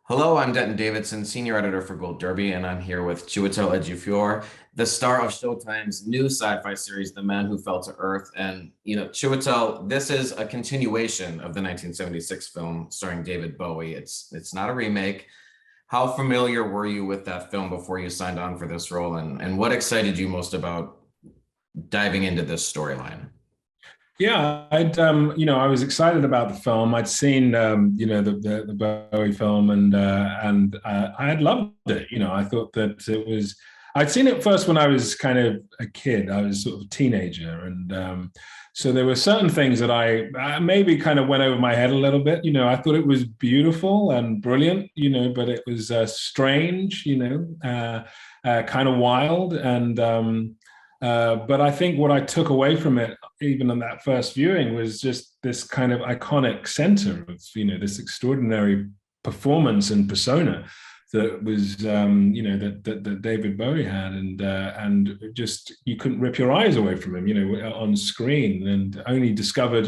Hello, I'm Denton Davidson, senior editor for Gold Derby, and I'm here with Chiwetel Ejiofor, the star of Showtime's new sci-fi series, The Man Who Fell to Earth. And Chiwetel, this is a continuation of the 1976 film starring David Bowie. It's not a remake. How familiar were you with that film before you signed on for this role, and what excited you most about diving into this storyline? Yeah, I was excited about the film. I'd seen, the Bowie film, and I had loved it. I thought that it was. I'd seen it first when I was kind of a kid. I was sort of a teenager, and so there were certain things that I maybe kind of went over my head a little bit. I thought it was beautiful and brilliant. But it was strange. Kind of wild, and but I think what I took away from it, even on that first viewing, was just this kind of iconic center of this extraordinary performance and persona that was that David Bowie had, and just you couldn't rip your eyes away from him on screen, and only discovered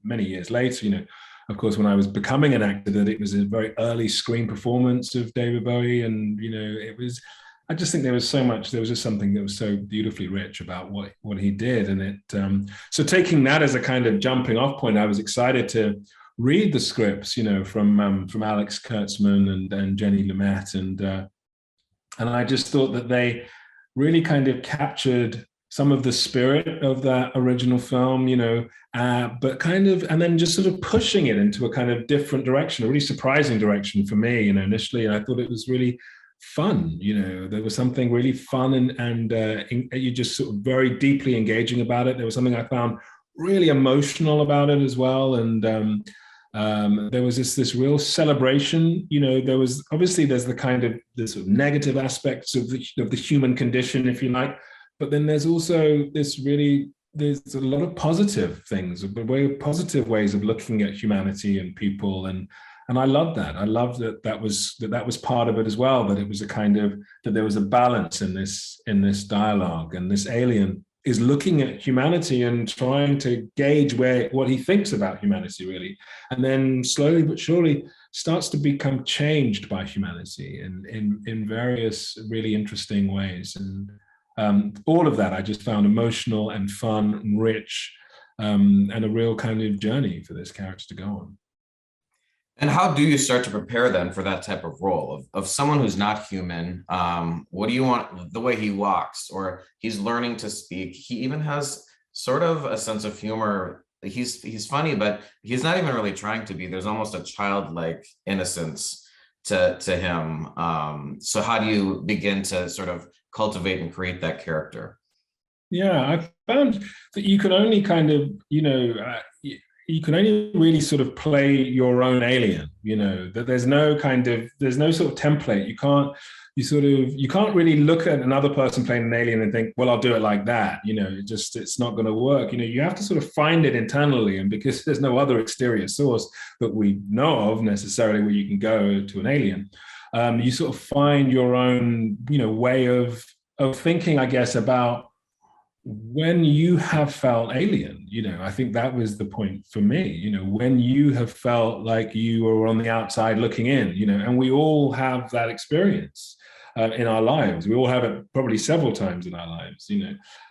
many years later of course when I was becoming an actor that it was a very early screen performance of David Bowie, and it was. I just think there was so much. There was just something that was so beautifully rich about what he did, and so taking that as a kind of jumping off point, I was excited to read the scripts, from Alex Kurtzman and Jenny Lumet, and I just thought that they really kind of captured some of the spirit of that original film, but kind of, and then just sort of pushing it into a kind of different direction, a really surprising direction for me, initially. And I thought it was really fun. There was something really fun and you just sort of very deeply engaging about it. There was something I found really emotional about it as well, and there was this real celebration. There was obviously there's the kind of the sort of negative aspects of the human condition, if you like, but then there's also there's a lot of positive things, very positive ways of looking at humanity and people, and I loved that. I loved that was part of it as well. That it was a kind of that there was a balance in this dialogue, and this alien is looking at humanity and trying to gauge what he thinks about humanity, really, and then slowly but surely starts to become changed by humanity in various really interesting ways. And all of that I just found emotional and fun and rich, and a real kind of journey for this character to go on. And how do you start to prepare then for that type of role of someone who's not human? What do you want, the way he walks, or he's learning to speak? He even has sort of a sense of humor. He's funny, but he's not even really trying to be. There's almost a childlike innocence to him. So how do you begin to sort of cultivate and create that character? Yeah, I found that you can only kind of, you can only really sort of play your own alien, that there's no sort of template. You can't really look at another person playing an alien and think, well, I'll do it like that. It's not going to work. You have to sort of find it internally. And because there's no other exterior source that we know of necessarily where you can go to an alien, you sort of find your own, way of thinking, I guess, about when you have felt alien. I think that was the point for me, when you have felt like you were on the outside looking in, and we all have that experience in our lives. We all have it probably several times in our lives.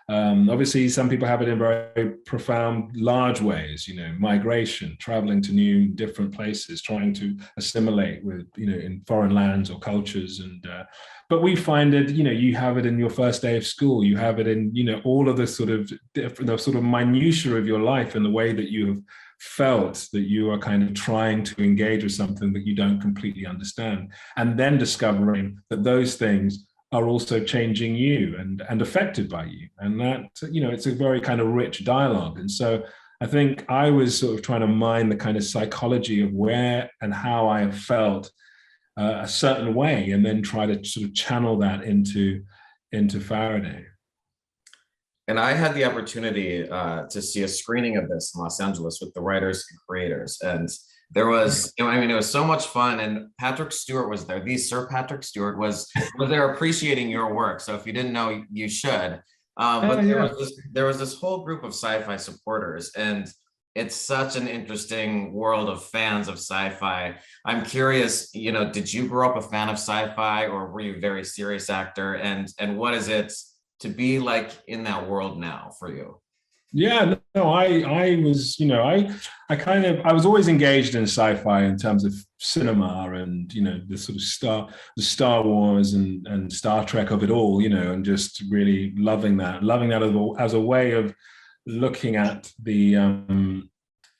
Obviously, some people have it in very profound, large ways, migration, traveling to new, different places, trying to assimilate with, in foreign lands or cultures. But we find it, you have it in your first day of school, you have it in, all of the sort of minutiae of your life, and the way that you have felt that you are kind of trying to engage with something that you don't completely understand, and then discovering that those things are also changing you and affected by you. And that, it's a very kind of rich dialogue. And so I think I was sort of trying to mine the kind of psychology of where and how I have felt a certain way, and then try to sort of channel that into Faraday. And I had the opportunity to see a screening of this in Los Angeles with the writers and creators. And there was, it was so much fun. And Patrick Stewart was there. The Sir Patrick Stewart was there appreciating your work. So if you didn't know, you should. But Yeah. there was this whole group of sci-fi supporters, and it's such an interesting world of fans of sci-fi. I'm curious, did you grow up a fan of sci-fi, or were you a very serious actor? And what is it to be like in that world now for you? Yeah, no, I was, I kind of, I was always engaged in sci-fi in terms of cinema and, the sort of the Star Wars and Star Trek of it all, and just really loving that as a way of looking at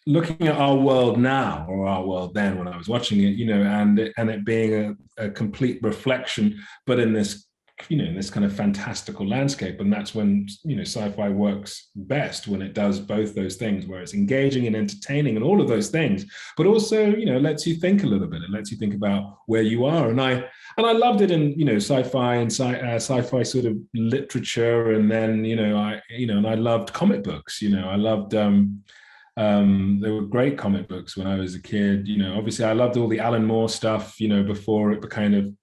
looking at our world now, or our world then when I was watching it, and it being a complete reflection, but in this, in this kind of fantastical landscape. And that's when, sci-fi works best, when it does both those things, where it's engaging and entertaining and all of those things, but also, lets you think a little bit. It lets you think about where you are. And I loved it in, sci-fi and sci-fi sort of literature. And then, and I loved comic books. I loved there were great comic books when I was a kid. Obviously I loved all the Alan Moore stuff, before it became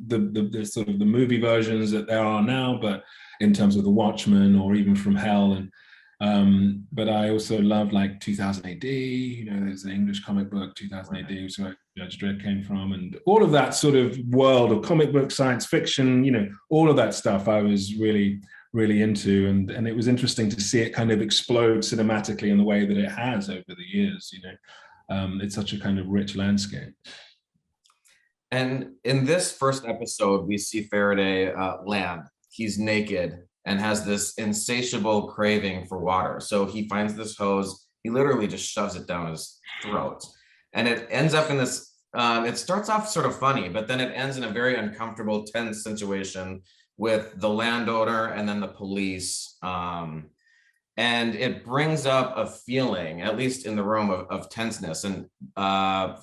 the sort of the movie versions that there are now, but in terms of The Watchmen or even From Hell. And but I also loved like 2000 AD, there's an English comic book, 2000 AD, which is where Judge Dredd came from, and all of that sort of world of comic book, science fiction, all of that stuff I was really, really into. And it was interesting to see it kind of explode cinematically in the way that it has over the years. It's such a kind of rich landscape. And in this first episode, we see Faraday land. He's naked and has this insatiable craving for water. So he finds this hose. He literally just shoves it down his throat. And it ends up in this, it starts off sort of funny, but then it ends in a very uncomfortable, tense situation with the landowner and then the police. And it brings up a feeling, at least in the room, of tenseness. And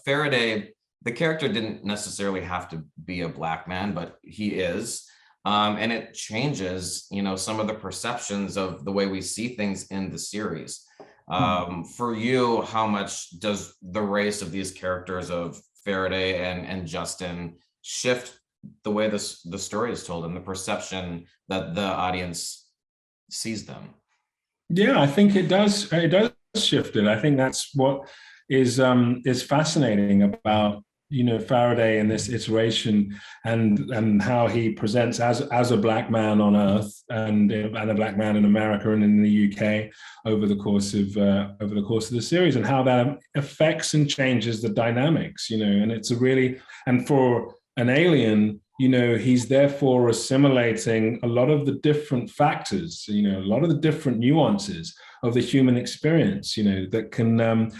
Faraday, the character, didn't necessarily have to be a Black man, but he is. And it changes, some of the perceptions of the way we see things in the series. For you, how much does the race of these characters of Faraday and Justin shift the way the story is told and the perception that the audience sees them? Yeah, I think it does. It does shift it. I think that's what is fascinating about Faraday in this iteration, and how he presents as a Black man on Earth and a Black man in America and in the UK over the course of the series, and how that affects and changes the dynamics. And it's and for an alien, he's therefore assimilating a lot of the different factors, a lot of the different nuances of the human experience, that can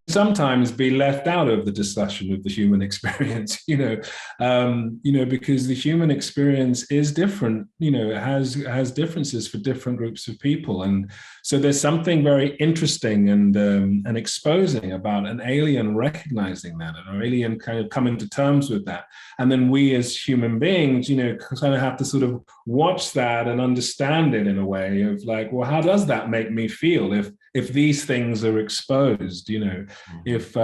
sometimes be left out of the discussion of the human experience, because the human experience is different, it has differences for different groups of people. And so there's something very interesting and exposing about an alien recognizing that, and an alien kind of coming to terms with that. And then we as human beings, kind of have to sort of watch that and understand it in a way of like, well, how does that make me feel if these things are exposed? If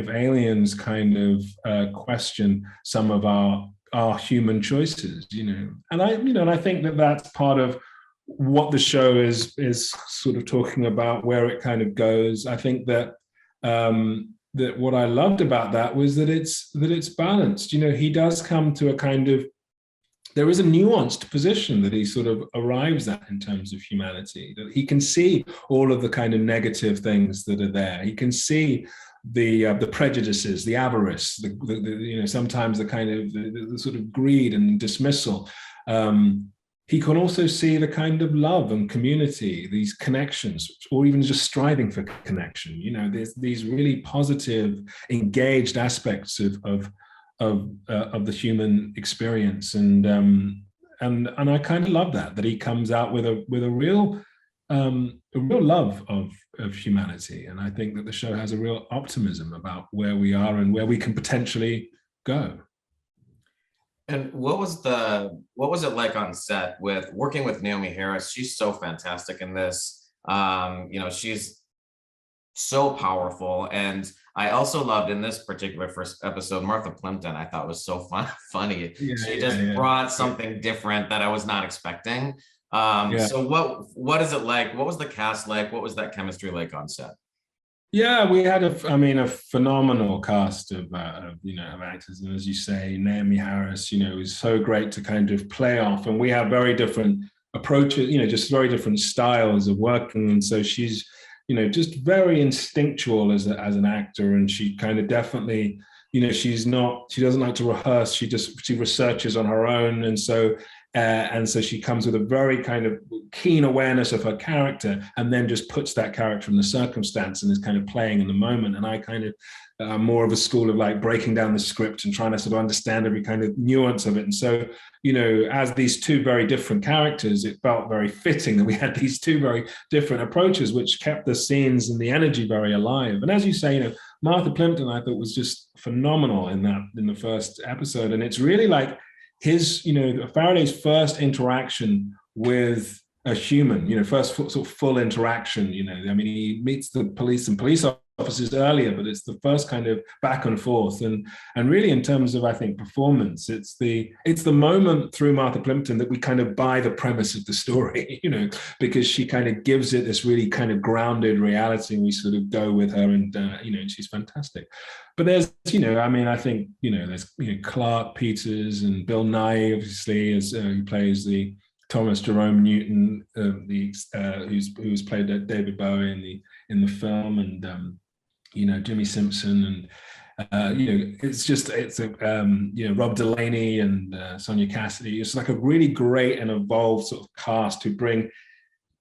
aliens kind of question some of our human choices, and I think that that's part of what the show is sort of talking about, where it kind of goes. I think that that what I loved about that was that it's balanced. He does come to a kind of, there is a nuanced position that he sort of arrives at in terms of humanity, that he can see all of the kind of negative things that are there. He can see the prejudices, the avarice, sometimes the kind of the sort of greed and dismissal. He can also see the kind of love and community, these connections, or even just striving for connection. There's these really positive, engaged aspects of the human experience, and I kind of love that he comes out with a real love of humanity. And I think that the show has a real optimism about where we are and where we can potentially go. And what was it like on set with working with Naomi Harris? She's so fantastic in this. She's so powerful. And I also loved in this particular first episode, Martha Plimpton, I thought was so funny. Yeah, she just brought something different that I was not expecting. Yeah. So what is it like? What was the cast like? What was that chemistry like on set? Yeah, we had a phenomenal cast of actors, and as you say, Naomi Harris, it was so great to kind of play off, and we have very different approaches, just very different styles of working, and so she's, just very instinctual as an actor, and she kind of definitely, she doesn't like to rehearse, she researches on her own, and so she comes with a very kind of keen awareness of her character, and then just puts that character in the circumstance and is kind of playing in the moment. And I kind of more of a school of like breaking down the script and trying to sort of understand every kind of nuance of it. And so, as these two very different characters, it felt very fitting that we had these two very different approaches, which kept the scenes and the energy very alive. And as you say, Martha Plimpton, I thought was just phenomenal in the first episode. And it's really like his, Faraday's first interaction with a human, first sort of full interaction, I mean, he meets the police and police officers earlier, but it's the first kind of back and forth. And really in terms of, I think, performance, it's the moment through Martha Plimpton that we kind of buy the premise of the story, because she kind of gives it this really kind of grounded reality, and we sort of go with her, and, she's fantastic. But there's, I think, there's, Clark Peters and Bill Nye, obviously, as who plays the Thomas Jerome Newton, who's played David Bowie in the film, and Jimmy Simpson, and Rob Delaney and Sonia Cassidy. It's like a really great and evolved sort of cast who bring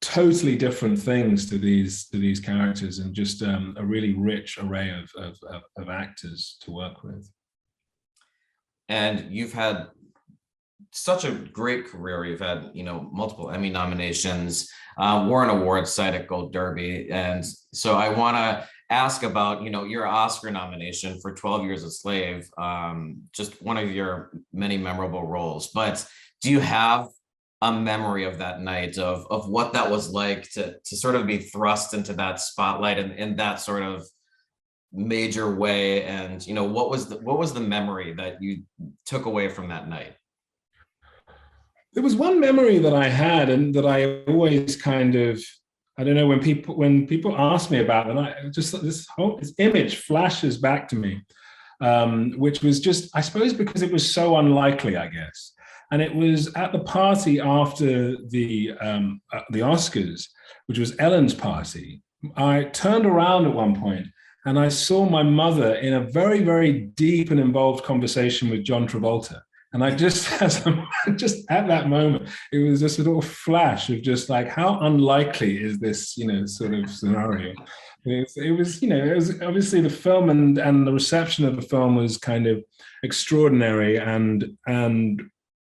totally different things to these characters, and just a really rich array of actors to work with. And you've had such a great career. You've had, multiple Emmy nominations, won an award site at Gold Derby. And so I want to ask about, your Oscar nomination for 12 Years a Slave, just one of your many memorable roles. But do you have a memory of that night, of what that was like to sort of be thrust into that spotlight in that sort of major way? And, what was the memory that you took away from that night? There was one memory that I had, and that I always kind of, I don't know, when people ask me about it, and I just, this image flashes back to me, which was just, I suppose, because it was so unlikely, I guess. And it was at the party after the Oscars, which was Ellen's party. I turned around at one point and I saw my mother in a very, very deep and involved conversation with John Travolta. And I just at that moment, it was just a little flash of just like, how unlikely is this, sort of scenario. It was obviously the film and the reception of the film was kind of extraordinary and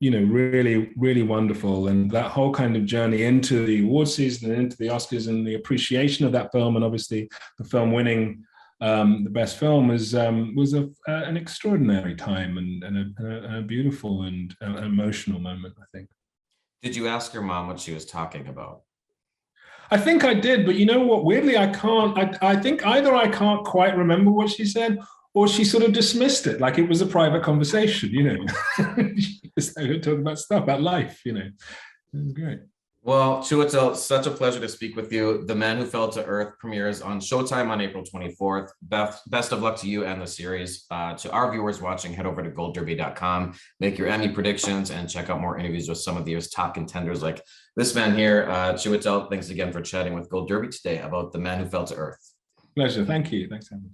really, really wonderful. And that whole kind of journey into the award season and into the Oscars, and the appreciation of that film, and obviously the film winning the best film, was an extraordinary time, and a beautiful and emotional moment, I think. Did you ask your mom what she was talking about? I think I did, but you know what? Weirdly, I can't. I think either I can't quite remember what she said, or she sort of dismissed it like it was a private conversation. She was talking about stuff, about life. It was great. Well, Chiwetel, such a pleasure to speak with you. The Man Who Fell to Earth premieres on Showtime on April 24th. Best of luck to you and the series. To our viewers watching, head over to goldderby.com, make your Emmy predictions, and check out more interviews with some of the year's top contenders like this man here. Chiwetel, thanks again for chatting with Gold Derby today about The Man Who Fell to Earth. Pleasure. Thank you. Thanks, Andy.